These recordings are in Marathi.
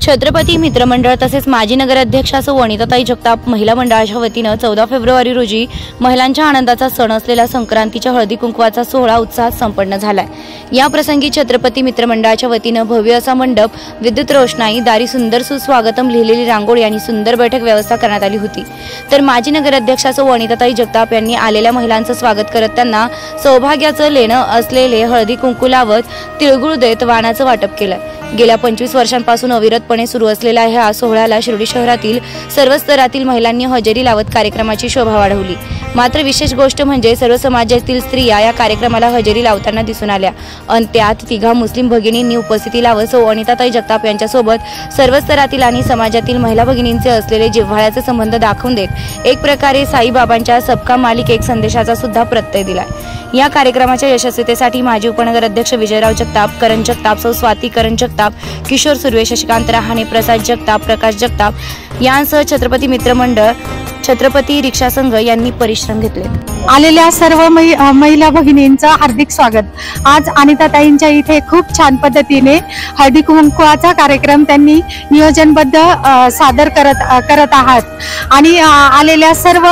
छत्रपती मित्रमंडळ तसेच माजी नगराध्यक्षा सौ वनिताताई जगताप महिला मंडळाच्या वतीनं 14 फेब्रुवारी रोजी महिलांच्या आनंदाचा सण असलेला संक्रांतीच्या हळदी कुंकवाचा सोहळा उत्साहात संपन्न झालाय। या प्रसंगी छत्रपती मित्रमंडळाच्या वतीनं भव्य असा मंडप, विद्युत रोषणाई, दारी सुंदर सुस्वागतम लिहिलेली रांगोळी आणि सुंदर बैठक व्यवस्था करण्यात आली होती। तर माजी नगराध्यक्षा सौ वनिताताई जगताप यांनी आलेल्या महिलांचं स्वागत करत त्यांना सौभाग्याचं लेणं असलेले हळदी कुंकू लावत तिळगुळ देत वाणाचं वाटप केलं। गेल्या 25 वर्षांपासून अविरतपणे सुरू असलेल्या ह्या सोहळ्याला शिर्डी शहरातील सर्व स्तरातील महिलांनी हजेरी लावत कार्यक्रमाची शोभा वाढवली। मात्र विशेष गोष्ट म्हणजे सर्व समाजातील स्त्रिया या कार्यक्रमाला हजेरी लावताना दिसून आल्या आणि त्यात तिघा मुस्लिम भगिनींनी उपस्थिती लावत सौ वनिताताई जगताप यांच्यासोबत सर्व स्तरातील आणि समाजातील महिला भगिनींचे असलेले जिव्हाळ्याचे संबंध दाखवून देत एक प्रकारे साईबाबांच्या सबका मालिक एक संदेशाचा सुद्धा प्रत्यय दिलाय। या कार्यक्रमाच्या यशस्वीतेसाठी माजी उपनगराध्यक्ष विजयराव जगताप, करण जगताप, सौ स्वाती करण जगताप, किशोर सुर्वे, शशिकांत रहाणे, प्रसाद जगताप, प्रकाश जगताप यांसह छत्रपती मित्रमंडळ, छत्रपती रिक्षा संघ यांनी परिश्रम घेतले। आलेल्या सर्व महिला भगिनींचं हार्दिक स्वागत। आज अनिताताईंच्या इथे खूप छान पद्धतीने हळदी कुंकवाचा कार्यक्रम त्यांनी नियोजनबद्ध सादर करत आहात आणि आलेल्या सर्व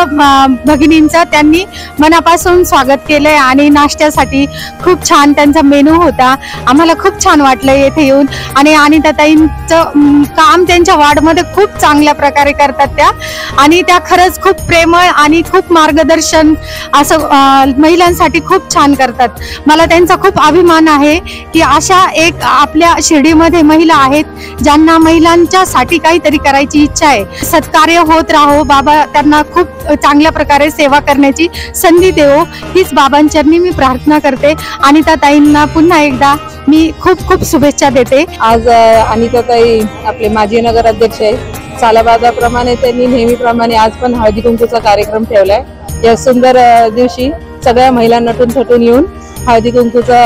भगिनींचं त्यांनी मनापासून स्वागत केलंय आणि नाश्त्यासाठी खूप छान त्यांचा मेनू होता। आम्हाला खूप छान वाटलं येथे येऊन आणि अनिताताईंचं काम त्यांच्या वार्डमध्ये खूप चांगल्या प्रकारे करतात त्या आणि त्या खरंच खूप प्रेमळ आणि खूप मार्गदर्शन असं महिलांसाठी खूप छान करतात। मला त्यांचा खूप अभिमान आहे की अशा एक आपल्या शिर्डीमध्ये महिला आहेत ज्यांना महिलांच्यासाठी काहीतरी करायची इच्छा आहे। सत्कार्य होत राहो, बाबा त्यांना खूप चांगल्या प्रकारे सेवा करण्याची संधी देवो हीच बाबांचरणी मी प्रार्थना करते। अनिताताईंना पुन्हा एकदा मी खूप खूप शुभेच्छा देते। आज अनिताताई आपले माजी नगराध्यक्ष आहे। सालाबादाप्रमाणे त्यांनी नेहमीप्रमाणे आज पण हळदी कुंकूचा कार्यक्रम ठेवलाय। या सुंदर दिवशी सगळ्या महिला नटून थटून येऊन हळदी कुंकूचा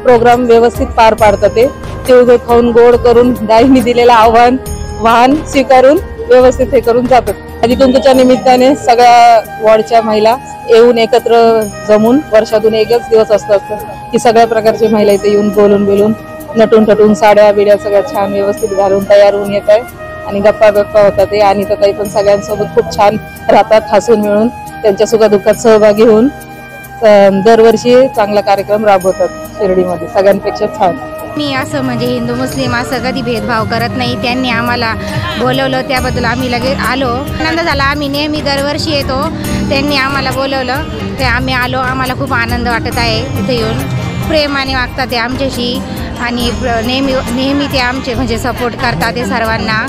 प्रोग्राम व्यवस्थित पार पाडतात। ते तिळगुळ खाऊन गोड करून दाईंनी दिलेलं वाहन स्वीकारून व्यवस्थित हे करून जातात। हळदी कुंकूच्या निमित्ताने सगळ्या वॉर्डच्या महिला येऊन एकत्र जमून वर्षातून एकच दिवस असतात की सगळ्या प्रकारच्या महिला इथे येऊन बोलून नटून थटून साड्या बिड्या सगळ्या छान व्यवस्थित घालून तयार होऊन येत आहे आणि गप्पा होतात। ते अनिताताई पण सगळ्यांसोबत खूप छान राहतात, हसून मिळून त्यांच्या सुखदुःखात सहभागी होऊन दरवर्षी चांगला कार्यक्रम राबवतात शिर्डीमध्ये सगळ्यांपेक्षा छान। मी असं म्हणजे हिंदू मुस्लिम असं कधी भेदभाव करत नाही। त्यांनी आम्हाला बोलवलं त्याबद्दल आम्ही लगेच आलो, आनंद झाला। आम्ही नेहमी दरवर्षी येतो, त्यांनी आम्हाला बोलवलं ते आम्ही आलो। आम्हाला खूप आनंद वाटत आहे इथे येऊन। प्रेमाने वागतात ते आमच्याशी आणि नेहमी ते आमचे म्हणजे सपोर्ट करतात ते सर्वांना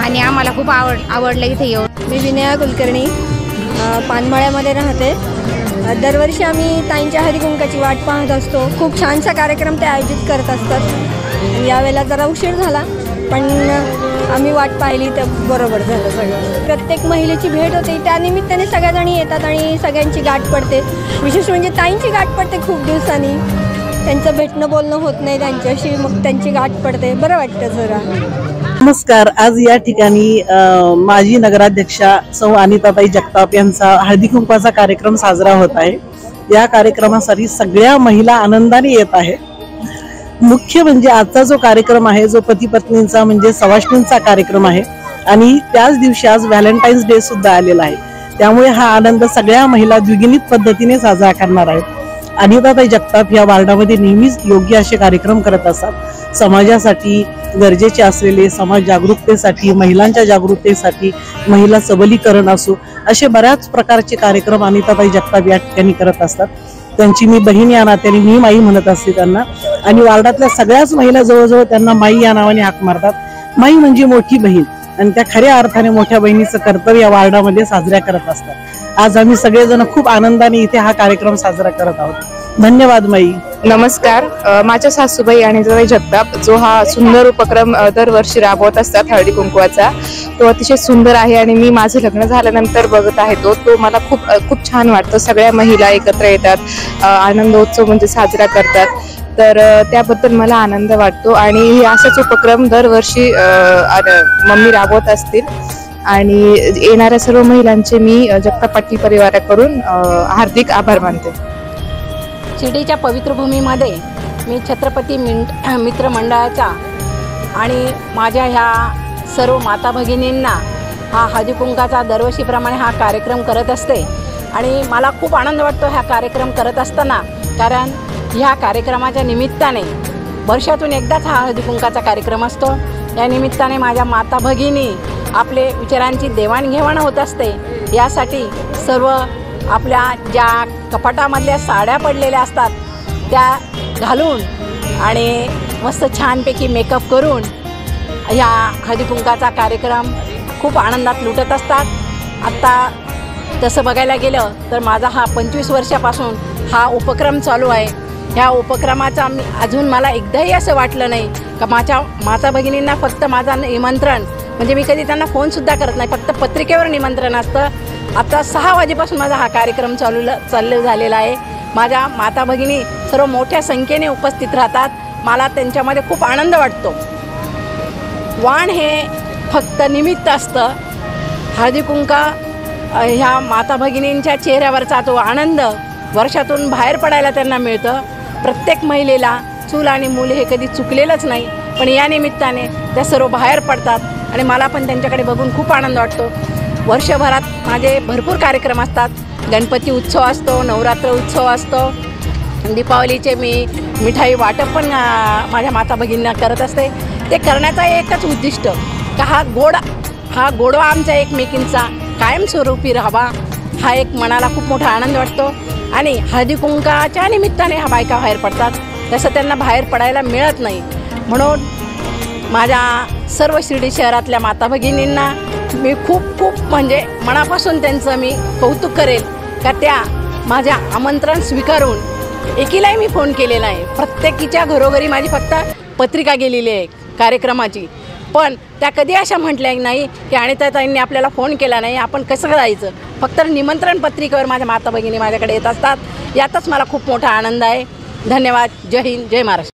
आणि आम्हाला खूप आवडलं इथे येऊन। मी विनया कुलकर्णी पानमळ्यामध्ये राहते। दरवर्षी आम्ही ताईंच्या हळदी कुंकाची वाट पाहत असतो। खूप छानसा कार्यक्रम ते आयोजित करत असतात। यावेळेला जरा उशीर झाला पण आम्ही वाट पाहिली तर बरोबर झालं सगळं। प्रत्येक महिलेची भेट होते, त्या निमित्ताने सगळ्याजणी येतात आणि सगळ्यांची गाठ पडते। विशेष म्हणजे ताईंची गाठ पडते खूप दिवसांनी, त्यांचं भेटणं बोलणं होत नाही त्यांच्याशी, मग त्यांची गाठ पडते, बरं वाटतं जरा। नमस्कार। आज या ठिकाणी माजी नगराध्यक्षा सौ अनिताताई जगताप यांचा हळदी कुंकवाचा कार्यक्रम साजरा होत आहे। या कार्यक्रमासाठी सगळ्या महिला आनंदाने येत आहे। मुख्य म्हणजे आजचा जो कार्यक्रम आहे जो पती पत्नींचा म्हणजे सवाष्णींचा कार्यक्रम आहे आणि त्याच दिवशी आज व्हॅलेंटाईन्स डे सुद्धा आलेला आहे, त्यामुळे हा आनंद सगळ्या महिला द्विगुणित पद्धतीने साजरा करणार आहेत। अनिताताई जगताप या वार्डामध्ये नेहमीच योग्य असे कार्यक्रम करत असतात। समाजासाठी गरजेचे असलेले, समाज जागरूकतेसाठी, महिलांच्या जागरूकतेसाठी, महिला सबलीकरण असो असे बऱ्याच प्रकारचे कार्यक्रम अनिताताई जगताप या ठिकाणी करत असतात। त्यांची मी बहीण या नात्याने मी माई म्हणत असते त्यांना आणि वार्डातल्या सगळ्याच महिला जवळजवळ त्यांना माई या नावाने हाक मारतात। माई म्हणजे मोठी बहीण आणि त्या खऱ्या अर्थाने मोठ्या बहिणीचं कर्तव्य या वार्डामध्ये साजऱ्या करत असतात। आज आम्ही सगळेजण खूप आनंदाने इथे हा कार्यक्रम साजरा करत आहोत। धन्यवाद माई। नमस्कार। माझ्या सासूबाई अनिताताई जगताप जो हा सुंदर उपक्रम दरवर्षी राबवत असतात हळदी कुंकवाचा, तो अतिशय सुंदर आहे आणि मी माझं लग्न झाल्यानंतर बघत आहे तो मला खूप छान वाटतं। सगळ्या महिला एकत्र येतात, आनंदोत्सव म्हणजे साजरा करतात, तर त्याबद्दल मला आनंद वाटतो आणि असाच उपक्रम दरवर्षी मम्मी राबवत असतील आणि येणाऱ्या सर्व महिलांचे मी जगताप पाटील परिवाराकडून हार्दिक आभार मानते। शिर्डीच्या पवित्र भूमीमध्ये मी छत्रपती मित्रमंडळाच्या आणि माझ्या ह्या सर्व माता भगिनींना हा हळदी कुंकाचा दरवर्षीप्रमाणे हा कार्यक्रम करत असते आणि मला खूप आनंद वाटतो हा कार्यक्रम करत असताना, कारण ह्या कार्यक्रमाच्या निमित्ताने वर्षातून एकदाच हा हळदी कुंकाचा कार्यक्रम असतो. या निमित्ताने माझ्या माता भगिनी आपले विचारांची देवाणघेवाण होत असते. यासाठी सर्व आपल्या ज्या कपाटामधल्या साड्या पडलेल्या असतात त्या घालून आणि मस्त छानपैकी मेकअप करून ह्या हळदी कुंकाचा कार्यक्रम खूप आनंदात लुटत असतात. आत्ता तसं बघायला गेलं तर माझा हा 25 वर्षापासून हा उपक्रम चालू आहे. ह्या उपक्रमाचा अजून मला एकदाही असं वाटलं नाही का माझ्या माता भगिनींना फक्त माझं निमंत्रण म्हणजे मी कधी त्यांना फोनसुद्धा करत नाही, फक्त पत्रिकेवर निमंत्रण असतं. आता 6 वाजेपासून माझा हा कार्यक्रम चालू झालेला आहे. माझ्या माता भगिनी सर्व मोठ्या संख्येने उपस्थित राहतात. मला त्यांच्यामध्ये खूप आनंद वाटतो. वाण हे फक्त निमित्त असतं. हळदी कुंका ह्या माता भगिनींच्या चेहऱ्यावरचा तो आनंद वर्षातून बाहेर पडायला त्यांना मिळतं. प्रत्येक महिलेला चूल आणि मूल हे कधी चुकलेलंच नाही, पण या निमित्ताने त्या सर्व बाहेर पडतात आणि मला पण त्यांच्याकडे बघून खूप आनंद वाटतो. वर्षभरात माझे भरपूर कार्यक्रम असतात. गणपती उत्सव असतो, नवरात्र उत्सव असतो, दीपावलीचे मी मिठाई वाटप पण माझ्या माता भगिनींना करत असते. ते करण्याचा एकच उद्दिष्ट का हा गोडवा आमच्या एकमेकींचा कायमस्वरूपी राहावा. हा एक मनाला खूप मोठा आनंद वाटतो आणि हळदी कुंकाच्या निमित्ताने ह्या बायका बाहेर पडतात. तसं त्यांना बाहेर पडायला मिळत नाही. म्हणून माझ्या सर्व शिर्डी शहरातल्या माता भगिनींना मी खूप म्हणजे मनापासून त्यांचं मी कौतुक करेल का त्या माझ्या आमंत्रण स्वीकारून एकीलाही मी फोन केलेला आहे. प्रत्येकीच्या घरोघरी माझी फक्त पत्रिका गेलेली आहे कार्यक्रमाची, पण त्या कधी अशा म्हटल्या नाही की अनिताताईंनी आपल्याला फोन केला नाही, आपण कसं जायचं. फक्त निमंत्रण पत्रिकेवर माझ्या माता भगिनी माझ्याकडे येत असतात. यातच मला खूप मोठा आनंद आहे. धन्यवाद. जय हिंद, जय महाराष्ट्र.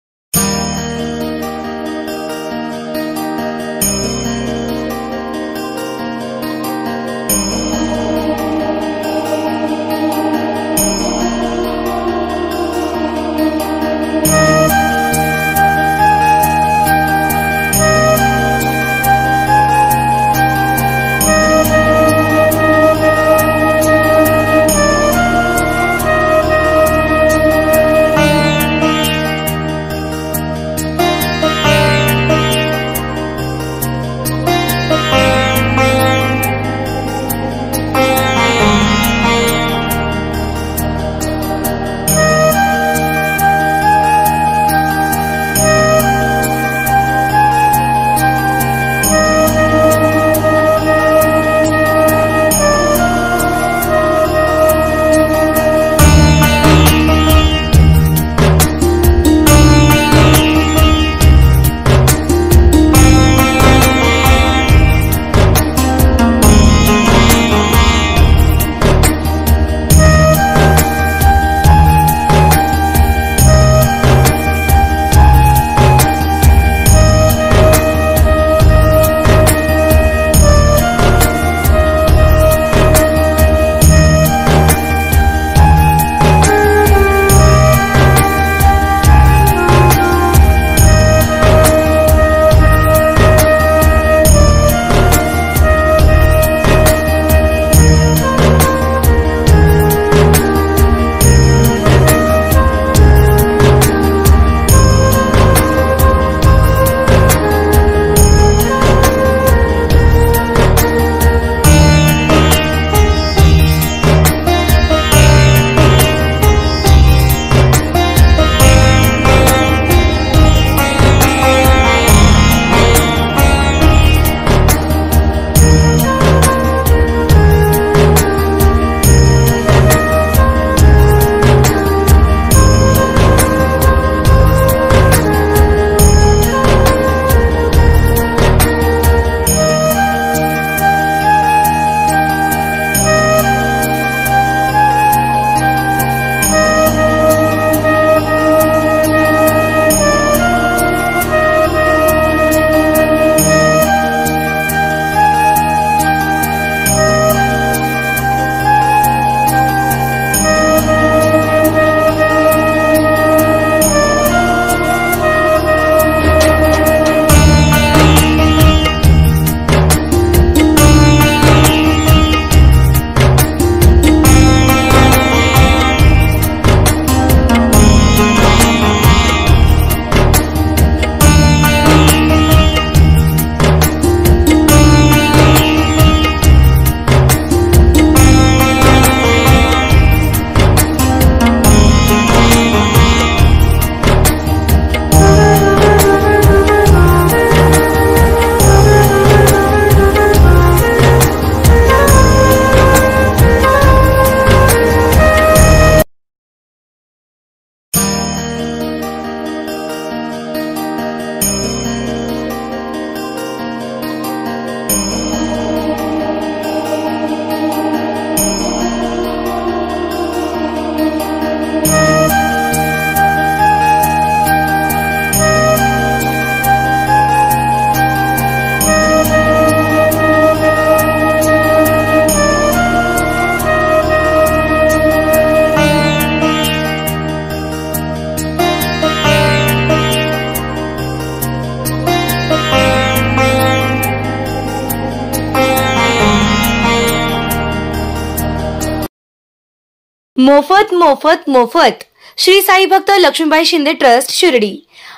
मोफत मोफत मोफत श्री साई भक्त लक्ष्मीबाई शिंदे ट्रस्ट शिर्डी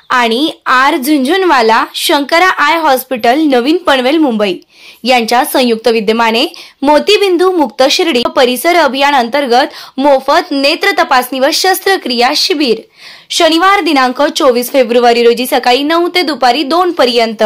आणि R Jhunjhunwala Shankara eye hospital Navin Panvel Mumbai यांच्या संयुक्त विद्यमाने मोतीबिंदू मुक्त शिर्डी परिसर अभियान अंतर्गत मोफत नेत्र तपासणी व शस्त्रक्रिया शिबिर शनिवार दिनांक 24 फेब्रुवारी रोजी सकाळी 9 ते दुपारी 2 पर्यंत।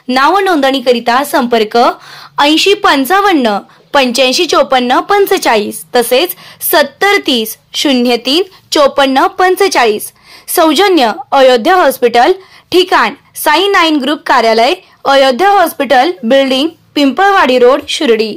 नाव नोंदणी करिता संपर्क 8055 8554 45 तसेच 7030 03 54 45। सौजन्य अयोध्या हॉस्पिटल, ठिकाण साई 9 ग्रुप कार्यालय, Ayodhya hospital building, Pimpalwadi road, Shirdi.